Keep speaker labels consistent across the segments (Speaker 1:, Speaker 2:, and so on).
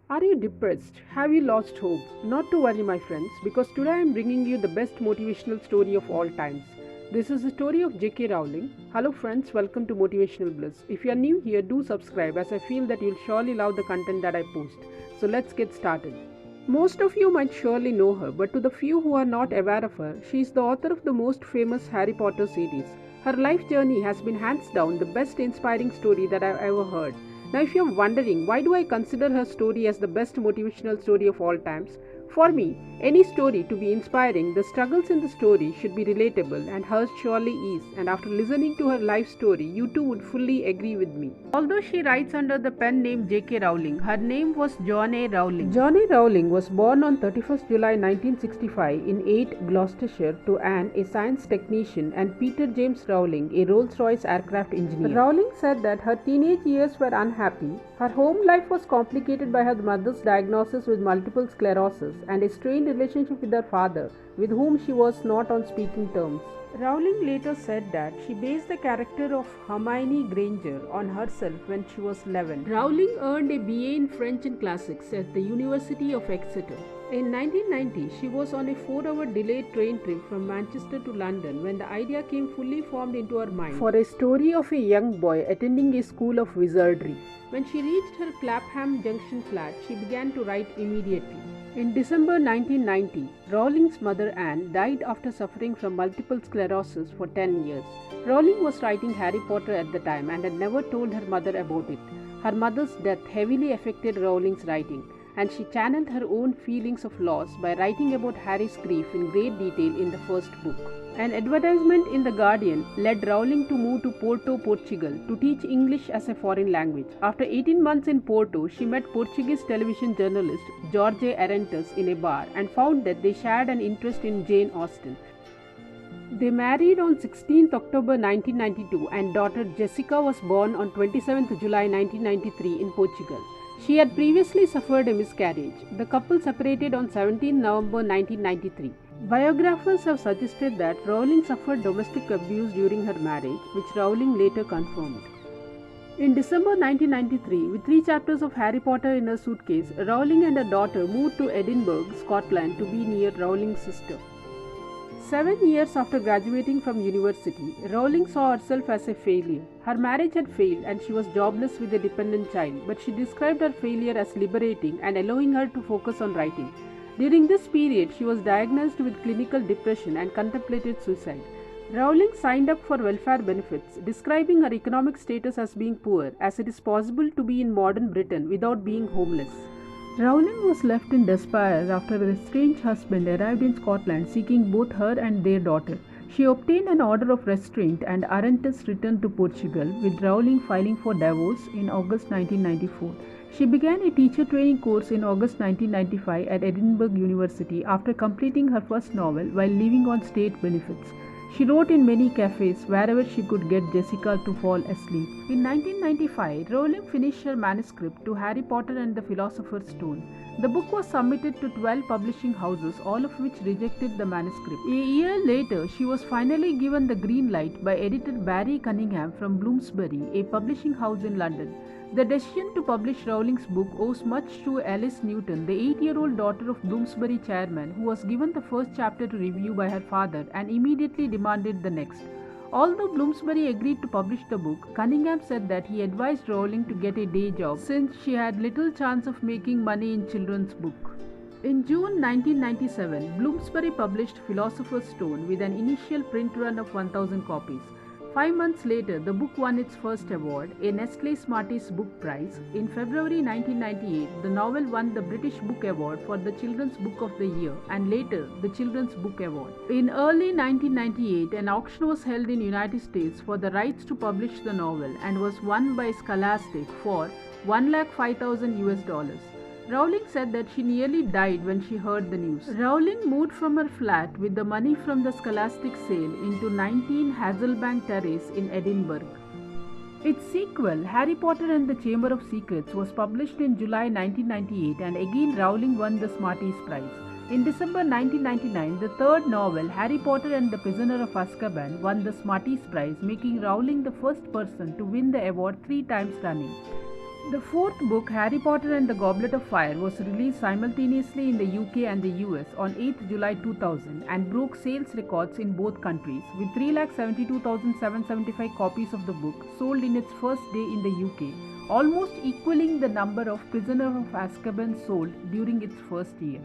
Speaker 1: Are you depressed? Have you lost hope? Not to worry, my friends, because today I am bringing you the best motivational story of all times. This is the story of J.K. Rowling. Hello, friends, welcome to Motivational Bliss. If you are new here, do subscribe as I feel that you'll surely love the content that I post. So let's get started. Most of you might surely know her, but to the few who are not aware of her, she is the author of the most famous Harry Potter series. Her life journey has been hands down the best inspiring story that I've ever heard. Now, if you're wondering why do I consider her story as the best motivational story of all times, for me, any story to be inspiring, the struggles in the story should be relatable, and hers surely is. And after listening to her life story, you too would fully agree with me. Although she writes under the pen name J.K. Rowling, her name was John A. Rowling. John A. Rowling was born on 31st July 1965 in 8 Gloucestershire to Anne, a science technician, and Peter James Rowling, a Rolls-Royce aircraft engineer. Rowling said that her teenage years were unhappy. Her home life was complicated by her mother's diagnosis with multiple sclerosis and a strained relationship with her father, with whom she was not on speaking terms. Rowling later said that she based the character of Hermione Granger on herself when she was 11. Rowling earned a BA in French and Classics at the University of Exeter. In 1990, she was on a 4-hour delayed train trip from Manchester to London when the idea came fully formed into her mind for a story of a young boy attending a school of wizardry. When she reached her Clapham Junction flat, she began to write immediately. In December 1990, Rowling's mother Anne died after suffering from multiple sclerosis for 10 years. Rowling was writing Harry Potter at the time and had never told her mother about it. Her mother's death heavily affected Rowling's writing, and she channeled her own feelings of loss by writing about Harry's grief in great detail in the first book. An advertisement in The Guardian led Rowling to move to Porto, Portugal to teach English as a foreign language. After 18 months in Porto, she met Portuguese television journalist Jorge Arantes in a bar and found that they shared an interest in Jane Austen. They married on 16th October 1992 and daughter Jessica was born on 27th July 1993 in Portugal. She had previously suffered a miscarriage. The couple separated on 17 November 1993. Biographers have suggested that Rowling suffered domestic abuse during her marriage, which Rowling later confirmed. In December 1993, with 3 chapters of Harry Potter in her suitcase, Rowling and her daughter moved to Edinburgh, Scotland to be near Rowling's sister. 7 years after graduating from university, Rowling saw herself as a failure. Her marriage had failed and she was jobless with a dependent child, but she described her failure as liberating and allowing her to focus on writing. During this period, she was diagnosed with clinical depression and contemplated suicide. Rowling signed up for welfare benefits, describing her economic status as being poor, as it is possible to be in modern Britain without being homeless. Rowling was left in despair after her estranged husband arrived in Scotland seeking both her and their daughter. She obtained an order of restraint and Arantes returned to Portugal, with Rowling filing for divorce in August 1994. She began a teacher training course in August 1995 at Edinburgh University after completing her first novel while living on state benefits. She wrote in many cafes wherever she could get Jessica to fall asleep. In 1995, Rowling finished her manuscript to Harry Potter and the Philosopher's Stone. The book was submitted to 12 publishing houses, all of which rejected the manuscript. A year later, she was finally given the green light by editor Barry Cunningham from Bloomsbury, a publishing house in London. The decision to publish Rowling's book owes much to Alice Newton, the 8-year-old daughter of Bloomsbury chairman, who was given the first chapter to review by her father and immediately demanded the next. Although Bloomsbury agreed to publish the book, Cunningham said that he advised Rowling to get a day job since she had little chance of making money in children's book. In June 1997, Bloomsbury published Philosopher's Stone with an initial print run of 1,000 copies. 5 months later, the book won its first award, a Nestle Smarties Book Prize. In February 1998, the novel won the British Book Award for the Children's Book of the Year and later the Children's Book Award. In early 1998, an auction was held in the United States for the rights to publish the novel and was won by Scholastic for $105,000. Rowling said that she nearly died when she heard the news. Rowling moved from her flat with the money from the Scholastic sale into 19 Hazelbank Terrace in Edinburgh. Its sequel, Harry Potter and the Chamber of Secrets, was published in July 1998 and again Rowling won the Smarties Prize. In December 1999, the third novel, Harry Potter and the Prisoner of Azkaban, won the Smarties Prize, making Rowling the first person to win the award 3 times running. The fourth book, Harry Potter and the Goblet of Fire, was released simultaneously in the UK and the US on 8th July 2000 and broke sales records in both countries, with 3,72,775 copies of the book sold in its first day in the UK, almost equaling the number of Prisoner of Azkaban sold during its first year.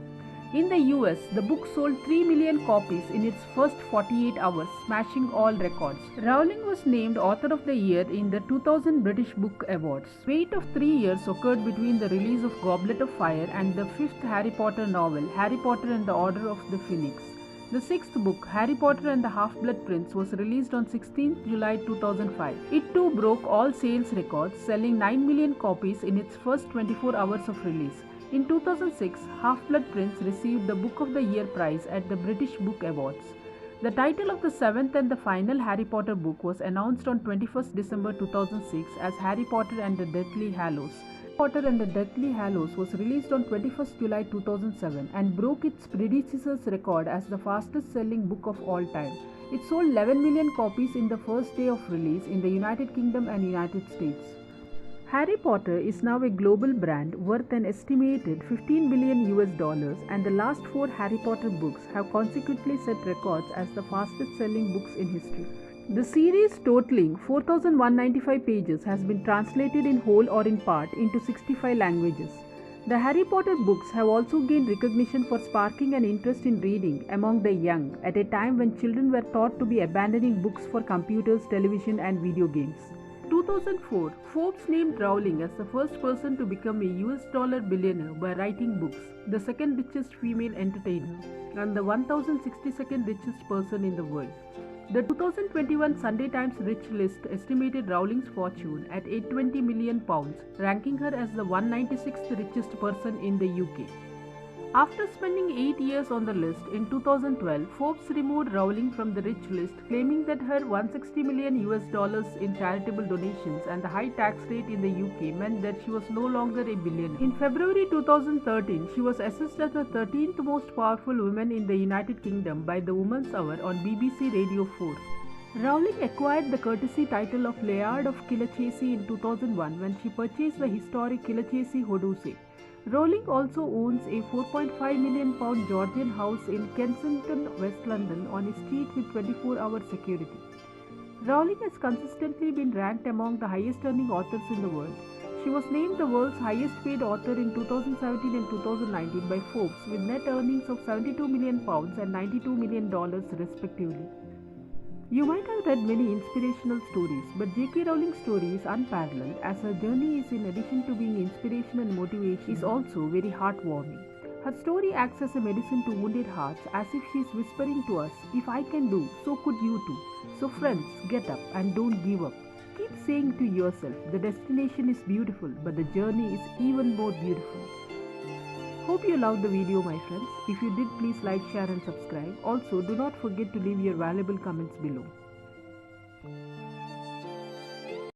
Speaker 1: In the US, the book sold 3 million copies in its first 48 hours, smashing all records. Rowling was named Author of the Year in the 2000 British Book Awards. Wait of 3 years occurred between the release of Goblet of Fire and the fifth Harry Potter novel, Harry Potter and the Order of the Phoenix. The sixth book, Harry Potter and the Half-Blood Prince, was released on 16th July 2005. It too broke all sales records, selling 9 million copies in its first 24 hours of release. In 2006, Half-Blood Prince received the Book of the Year prize at the British Book Awards. The title of the seventh and the final Harry Potter book was announced on 21st December 2006 as Harry Potter and the Deathly Hallows. Harry Potter and the Deathly Hallows was released on 21st July 2007 and broke its predecessor's record as the fastest-selling book of all time. It sold 11 million copies in the first day of release in the United Kingdom and United States. Harry Potter is now a global brand worth an estimated $15 billion and the last 4 Harry Potter books have consequently set records as the fastest selling books in history. The series, totaling 4,195 pages, has been translated in whole or in part into 65 languages. The Harry Potter books have also gained recognition for sparking an interest in reading among the young at a time when children were thought to be abandoning books for computers, television and video games. 2004, Forbes named Rowling as the first person to become a US dollar billionaire by writing books, the second richest female entertainer, and the 1062nd richest person in the world. The 2021 Sunday Times Rich List estimated Rowling's fortune at £820 million, ranking her as the 196th richest person in the UK. After spending 8 years on the list, in 2012, Forbes removed Rowling from the rich list, claiming that her $160 million in charitable donations and the high tax rate in the UK meant that she was no longer a billionaire. In February 2013, she was assessed as the 13th most powerful woman in the United Kingdom by the Woman's Hour on BBC Radio 4. Rowling acquired the courtesy title of Laird of Killachesi in 2001 when she purchased the historic Killachesi Hodouse. Rowling also owns a £4.5 million Georgian house in Kensington, West London, on a street with 24-hour security. Rowling has consistently been ranked among the highest-earning authors in the world. She was named the world's highest-paid author in 2017 and 2019 by Forbes, with net earnings of £72 million and $92 million respectively. You might have read many inspirational stories, but J.K. Rowling's story is unparalleled, as her journey is, in addition to being inspiration and motivation, is also very heartwarming. Her story acts as a medicine to wounded hearts, as if she is whispering to us, if I can do, so could you too. So friends, get up and don't give up. Keep saying to yourself, the destination is beautiful, but the journey is even more beautiful. Hope you loved the video, my friends. If you did, please like, share and subscribe. Also, do not forget to leave your valuable comments below.